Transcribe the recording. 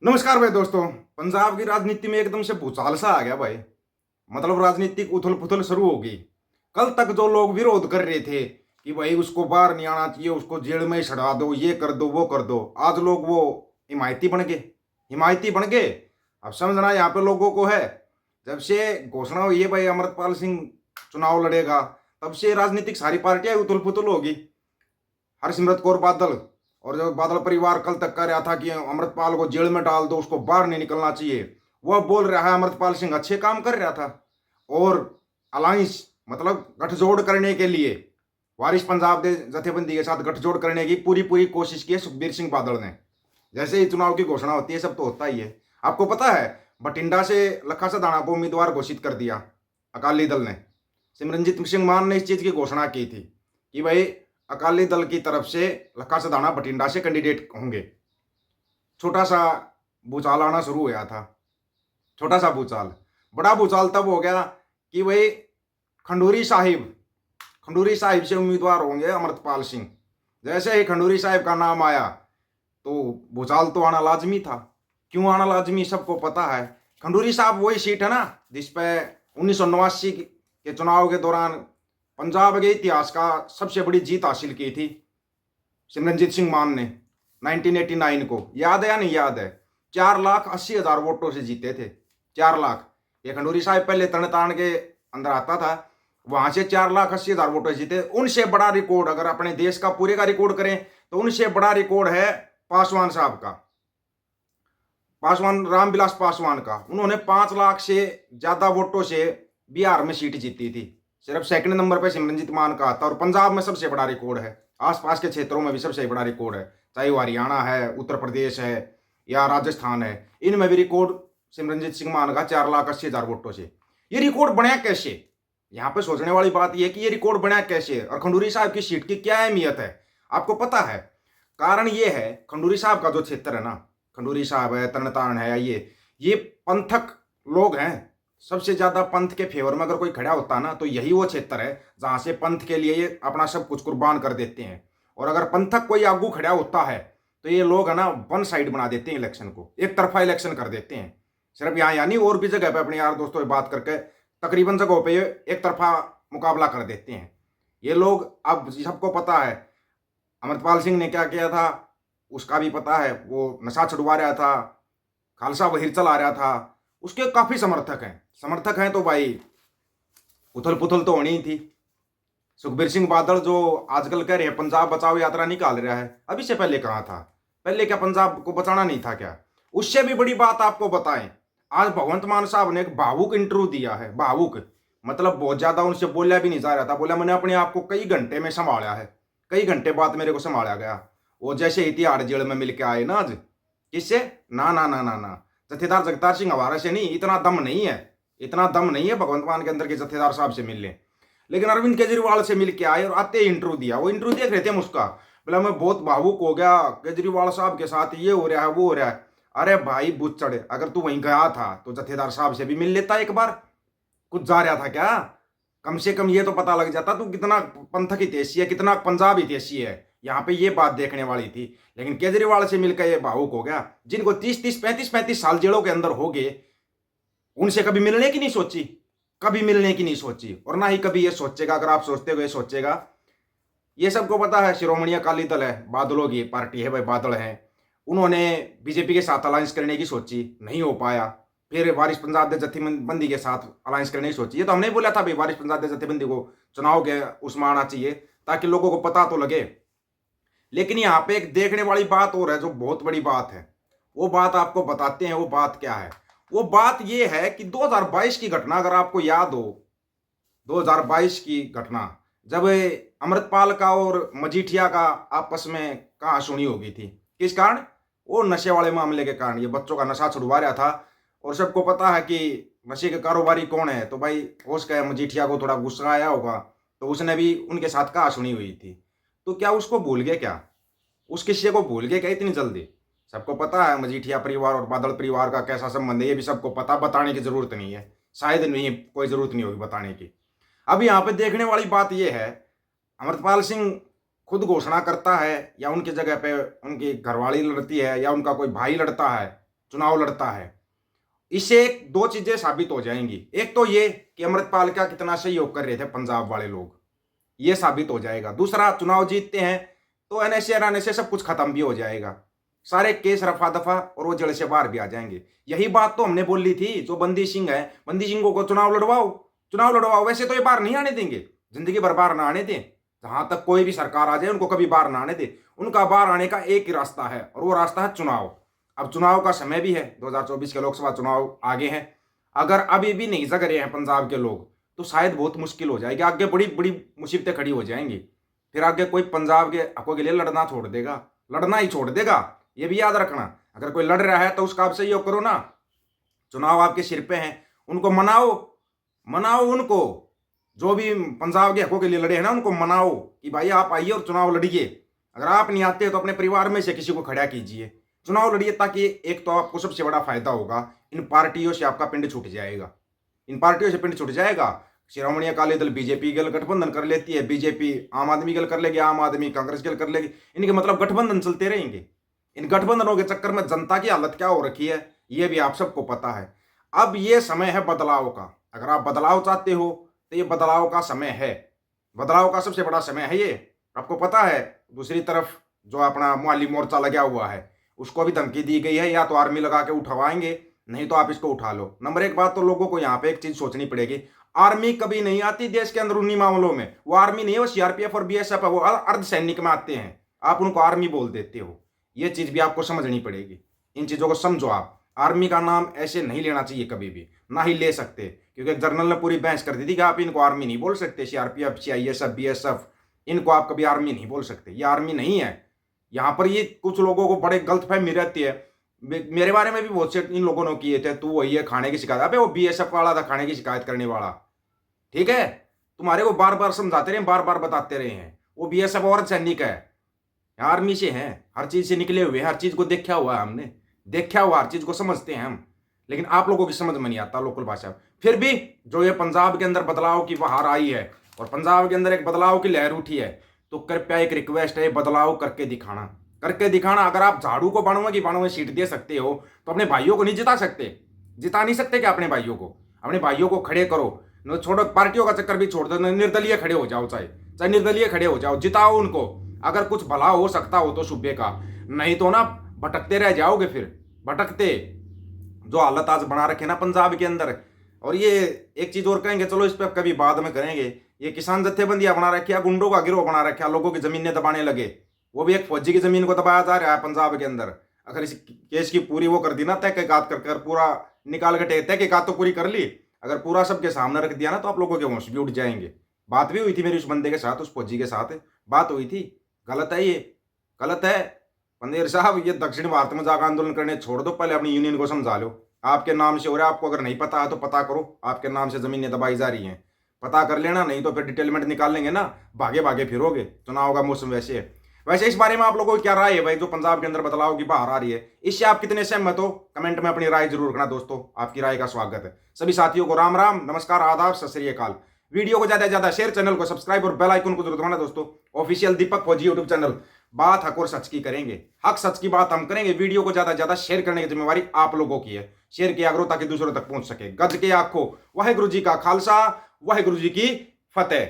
नमस्कार भाई दोस्तों। पंजाब की राजनीति में एकदम से भूचाल सा आ गया भाई। मतलब राजनीतिक उथल पुथल शुरू हो गई। कल तक जो लोग विरोध कर रहे थे कि भाई उसको बाहर नहीं आना चाहिए, उसको जेल में ही सड़ा दो, ये कर दो वो कर दो, आज लोग वो हिमायती बन गए। हिमायती बन गए। अब समझना यहाँ पे लोगों को है। जब से घोषणा हुई है भाई अमृतपाल सिंह चुनाव लड़ेगा, तब से राजनीतिक सारी पार्टियां उथल पुथल होगी। हरसिमरत कौर बादल और जो बादल परिवार कल तक कह रहा था कि अमृतपाल को जेल में डाल दो, उसको बाहर नहीं निकलना चाहिए, वह बोल रहा है अमृतपाल सिंह अच्छे काम कर रहा था। और अलायंस मतलब गठजोड़ करने के लिए वारिस पंजाब के जथेबंदी के साथ गठजोड़ करने की पूरी पूरी कोशिश की है सुखबीर सिंह बादल ने। जैसे ही चुनाव की घोषणा होती है सब तो होता ही है। आपको पता है बठिंडा से लखा सदाना को उम्मीदवार घोषित कर दिया अकाली दल ने। सिमरनजीत सिंह मान ने इस चीज की घोषणा की थी कि भाई अकाली दल की तरफ से लखा सदाना बठिंडा से कैंडिडेट होंगे। छोटा सा भूचाल आना शुरू हुआ था। छोटा सा भूचाल, बड़ा भूचाल तब हो गया कि भाई खंडूरी साहिब खंडूरी साहिब से उम्मीदवार होंगे अमृतपाल सिंह। जैसे ही खंडूरी साहिब का नाम आया तो भूचाल तो आना लाजमी था। क्यों आना लाजमी सबको पता है। खंडूरी साहब वही सीट है ना जिसपे 1989 के चुनाव के दौरान पंजाब के इतिहास का सबसे बड़ी जीत हासिल की थी सिमरनजीत सिंह मान ने 1989 को। याद है या नहीं याद है? 4,80,000 वोटों से जीते थे। 4 लाख। ये खंडूरी साहब पहले तरन के अंदर आता था, वहां से 4,80,000 वोटों से जीते। उनसे बड़ा रिकॉर्ड अगर अपने देश का पूरे का रिकॉर्ड करें तो उनसे बड़ा रिकॉर्ड है पासवान साहब का, पासवान रामविलास पासवान का। उन्होंने 5 लाख से ज्यादा वोटों से बिहार में सीट जीती थी। सिर्फ सेकंड नंबर पे सिमरनजीत मान का आता। और पंजाब में सबसे बड़ा रिकॉर्ड है, आसपास के क्षेत्रों में भी सबसे बड़ा रिकॉर्ड है, चाहे वो हरियाणा है, उत्तर प्रदेश है या राजस्थान है, इनमें भी रिकॉर्ड सिमरनजीत सिंह मान का 4,80,000 वोटों से। ये रिकॉर्ड बना कैसे? यहाँ पे सोचने वाली बात यह कि ये रिकॉर्ड बना कैसे और खंडूरी साहब की सीट की क्या अहमियत है आपको पता है? कारण ये है खंडूरी साहब का जो क्षेत्र है ना, खंडूरी साहब है, तरनतारण है, ये पंथक लोग हैं। सबसे ज्यादा पंथ के फेवर में अगर कोई खड़ा होता ना तो यही वो क्षेत्र है जहां से पंथ के लिए ये अपना सब कुछ कुर्बान कर देते हैं। और अगर पंथक कोई आगू खड़ा होता है तो ये लोग है ना वन साइड बना देते हैं, इलेक्शन को एक तरफा इलेक्शन कर देते हैं। सिर्फ यहाँ यानी और भी जगह पे अपने यार दोस्तों से बात करके तकरीबन जगहों पे एक तरफा मुकाबला कर देते हैं ये लोग। अब सबको पता है अमृतपाल सिंह ने क्या किया था, उसका भी पता है। वो नशा छुड़वा रहा था, खालसा वहीर चला रहा था, उसके काफी समर्थक हैं। समर्थक हैं तो भाई उथल पुथल तो होनी ही थी। सुखबीर सिंह बादल जो आजकल कह रहे हैं पंजाब बचाओ यात्रा निकाल रहा है, अभी से पहले कहा था? पहले क्या पंजाब को बचाना नहीं था क्या? उससे भी बड़ी बात आपको बताएं, आज भगवंत मान साहब ने एक भावुक इंटरव्यू दिया है। भावुक मतलब बहुत ज्यादा उनसे बोला भी नहीं जा रहा था। बोला मैंने अपने आप को कई घंटे में संभाला है, कई घंटे बाद मेरे को संभाला गया। वो जैसे ही तिहाड़ जेल में मिल के आए ना आज, किससे? ना ना ना ना ना, जथेदार जगतार सिंह हवारा से नहीं। इतना दम नहीं है, इतना दम नहीं है भगवंत मान के अंदर के जथेदार साहब से मिल लें। लेकिन अरविंद केजरीवाल से मिल के आए और आते ही इंटरव्यू दिया। वो इंटरव्यू देख रहे थे हम उसका, बोला मैं बहुत भावुक हो गया, केजरीवाल साहब के साथ ये हो रहा है वो हो रहा है। अरे भाई बुच्चड़, अगर तू वहीं गया था तो जथेदार साहब से भी मिल लेता एक बार। कुछ जा रहा था क्या? कम से कम ये तो पता लग जाता तू कितना पंथक हितैषी है, कितना पंजाब हितैषी है। यहाँ पे ये बात देखने वाली थी। लेकिन केजरीवाल से मिलकर ये भावुक हो गया। जिनको 30-30, 35-35 साल जेलों के अंदर हो गए, उनसे कभी मिलने की नहीं सोची, कभी मिलने की नहीं सोची और ना ही कभी ये सोचेगा। अगर आप सोचते हुए सोचेगा, ये सबको पता है शिरोमणि अकाली दल है, बादलों की पार्टी है भाई, बादल है। उन्होंने बीजेपी के साथ अलायंस करने की सोची, नहीं हो पाया। फिर वारिस पंजाब दे जथेबंदी के साथ अलायंस करने की सोची। ये तो हमने बोला था भाई वारिस पंजाब दे जथेबंदी को चुनाव के उसमें आना चाहिए ताकि लोगों को पता तो लगे। लेकिन यहाँ पे एक देखने वाली बात और है जो बहुत बड़ी बात है। वो बात आपको बताते हैं। वो बात क्या है? वो बात ये है कि 2022 की घटना अगर आपको याद हो, 2022 की घटना जब अमृतपाल का और मजीठिया का आपस में कहासुनी हो गई थी। किस कारण? वो नशे वाले मामले के कारण। ये बच्चों का नशा छुड़वा रहा था और सबको पता है कि नशे के कारोबारी कौन है। तो भाई हो सकता है मजीठिया को थोड़ा गुस्सा आया होगा, तो उसने भी उनके साथ कहासुनी हुई थी। तो क्या उसको भूल गए क्या? उस किस्से को भूल गए क्या इतनी जल्दी? सबको पता है मजीठिया परिवार और बादल परिवार का कैसा संबंध है, ये भी सबको पता, बताने की जरूरत नहीं है। शायद नहीं, कोई जरूरत नहीं होगी बताने की। अब यहाँ पे देखने वाली बात यह है, अमृतपाल सिंह खुद घोषणा करता है या उनकी जगह पे उनकी घरवाली लड़ती है या उनका कोई भाई लड़ता है, चुनाव लड़ता है। इससे दो चीजें साबित हो जाएंगी। एक तो ये कि अमृतपाल का कितना सहयोग कर रहे थे पंजाब वाले लोग, ये साबित हो जाएगा। दूसरा, चुनाव जीतते हैं तो एनएसए आने से सब कुछ खत्म भी हो जाएगा, सारे केस रफा दफा और वो जड़ से बाहर भी आ जाएंगे। यही बात तो हमने बोली थी। जो बंदी सिंह है, बंदी सिंह को चुनाव लड़वाओ, चुनाव लड़वाओ। वैसे तो ये बाहर नहीं आने देंगे, जिंदगी भर बाहर ना आने दें। जहां तक कोई भी सरकार आ जाए उनको कभी बाहर ना आने दे। उनका बाहर आने का एक ही रास्ता है और वो रास्ता है चुनाव। अब चुनाव का समय भी है, 2024 के लोकसभा चुनाव आगे हैं। अगर अभी भी नहीं जग रहे हैं पंजाब के लोग तो शायद बहुत मुश्किल हो जाएगी, आगे बड़ी बड़ी मुसीबतें खड़ी हो जाएंगी। फिर आगे कोई पंजाब के हकों के लिए लड़ना छोड़ देगा, लड़ना ही छोड़ देगा। ये भी याद रखना, अगर कोई लड़ रहा है तो उसका आप सहयोग करो ना। चुनाव आपके सिर पे हैं, उनको मनाओ, मनाओ उनको। जो भी पंजाब के हकों के लिए लड़े हैं ना, उनको मनाओ कि भाई आप आइए और चुनाव लड़िए। अगर आप नहीं आते तो अपने परिवार में से किसी को खड़ा कीजिए, चुनाव लड़िए, ताकि एक तो आपको सबसे बड़ा फायदा होगा, इन पार्टियों से आपका पिंड छूट जाएगा। इन पार्टियों से पिंड छूट जाएगा। शिरोमणि अकाली दल बीजेपी के गठबंधन कर लेती है, बीजेपी आम आदमी के कर लेगी, आम आदमी कांग्रेस के कर लेगी। इनके मतलब गठबंधन चलते रहेंगे। इन गठबंधनों के चक्कर में जनता की हालत क्या हो रखी है ये भी आप सबको पता है। अब ये समय है बदलाव का। अगर आप बदलाव चाहते हो तो ये बदलाव का समय है, बदलाव का सबसे बड़ा समय है ये। आपको पता है दूसरी तरफ जो अपना माली मोर्चा लगा हुआ है उसको भी धमकी दी गई है, या तो आर्मी लगा के उठवाएंगे, नहीं तो आप इसको उठा लो। नंबर एक बात तो लोगों को यहाँ पे एक चीज सोचनी पड़ेगी, आर्मी कभी नहीं आती देश के अंदरूनी मामलों में। वो आर्मी नहीं है, वो सीआरपीएफ और बीएसएफ है, वो अर्धसैनिक में आते हैं। आप उनको आर्मी बोल देते हो, ये चीज भी आपको समझनी पड़ेगी। इन चीजों को समझो आप। आर्मी का नाम ऐसे नहीं लेना चाहिए कभी भी, ना ही ले सकते, क्योंकि जनरल ने पूरी बहस कर दी थी कि आप इनको आर्मी नहीं बोल सकते, सीआरपीएफ सीआईएसएफ बीएसएफ, इनको आप कभी आर्मी नहीं बोल सकते। ये आर्मी नहीं है। यहाँ पर ये कुछ लोगों को बड़े गलतफहमी रहती है। मेरे बारे में भी बहुत से इन लोगों ने किए थे, तू वही है खाने की शिकायत। अबे वो बीएसएफ वाला था खाने की शिकायत करने वाला, ठीक है। तुम्हारे को बार बार समझाते रहे, बार बार बताते रहे हैं, वो बीएसएफ और सैनिक है, आर्मी से हैं, हर चीज से निकले हुए, हर चीज को देखा हुआ है हमने, देखा हुआ हर चीज को समझते हैं हम। लेकिन आप लोगों की समझ में नहीं आता लोकल भाषा। फिर भी जो ये पंजाब के अंदर बदलाव की बहार आई है और पंजाब के अंदर एक बदलाव की लहर उठी है, तो कृपया एक रिक्वेस्ट है, बदलाव करके दिखाना, करके दिखाना। अगर आप झाड़ू को बाणों की बाणों में सीट दे सकते हो तो अपने भाइयों को नहीं जिता सकते, जिता नहीं सकते क्या अपने भाइयों को? अपने भाइयों को खड़े करो, न छोड़ो, पार्टियों का चक्कर भी छोड़ दो, निर्दलीय खड़े हो जाओ, चाहे चाहे निर्दलीय खड़े हो जाओ, जिताओ उनको। अगर कुछ भला हो सकता हो तो सूबे का, नहीं तो ना भटकते रह जाओगे, फिर भटकते। जो हालत आज बना रखे ना पंजाब के अंदर। और ये एक चीज और कहेंगे, चलो इस पर कभी बाद में करेंगे, ये किसान जत्थेबंदियां बना रखी है, गुंडों का गिरोह बना रखा, लोगों की जमीनें दबाने लगे। वो भी एक फौजी की जमीन को दबाया जा रहा है पंजाब के अंदर। अगर इस केस की पूरी वो कर दी ना, तहकीकात कर पूरा निकाल के तहकीकात तो पूरी कर ली, अगर पूरा सबके सामने रख दिया ना, तो आप लोगों के होश भी उठ जाएंगे। बात भी हुई थी मेरी उस बंदे के साथ, उस फौजी के साथ बात हुई थी। गलत है ये, गलत है। पंदेर साहब, ये दक्षिण भारत में जाकर आंदोलन करने छोड़ दो, पहले अपनी यूनियन को समझा लो। आपके नाम से हो रहा है, आपको अगर नहीं पता है तो पता करो, आपके नाम से जमीनें दबाई जा रही हैं, पता कर लेना, नहीं तो फिर डिटेलमेंट निकाल लेंगे ना, भागे भागे फिरोगे। चुनाव का मौसम वैसे है। वैसे इस बारे में आप लोगों की क्या राय है भाई, जो पंजाब के अंदर बदलाव की बाहर आ रही है, इससे आप कितने सहमत हो? कमेंट में अपनी राय जरूर रखना दोस्तों, आपकी राय का स्वागत है। सभी साथियों को राम राम, नमस्कार, आदाब, सत श्री अकाल। वीडियो को ज्यादा से ज्यादा शेयर, चैनल को सब्सक्राइब और बेल आइकन को जरूर दबाना दोस्तों। ऑफिशियल दीपक फौजी यूट्यूब चैनल, बात हक और सच की करेंगे, हक सच की बात हम करेंगे। वीडियो को ज्यादा से ज्यादा शेयर करने की जिम्मेवारी आप लोगों की है। शेयर किया करो ताकि दूसरों तक पहुंच सके। गज के आंखों, वाहेगुरु जी का खालसा, वाहेगुरु जी की फतेह।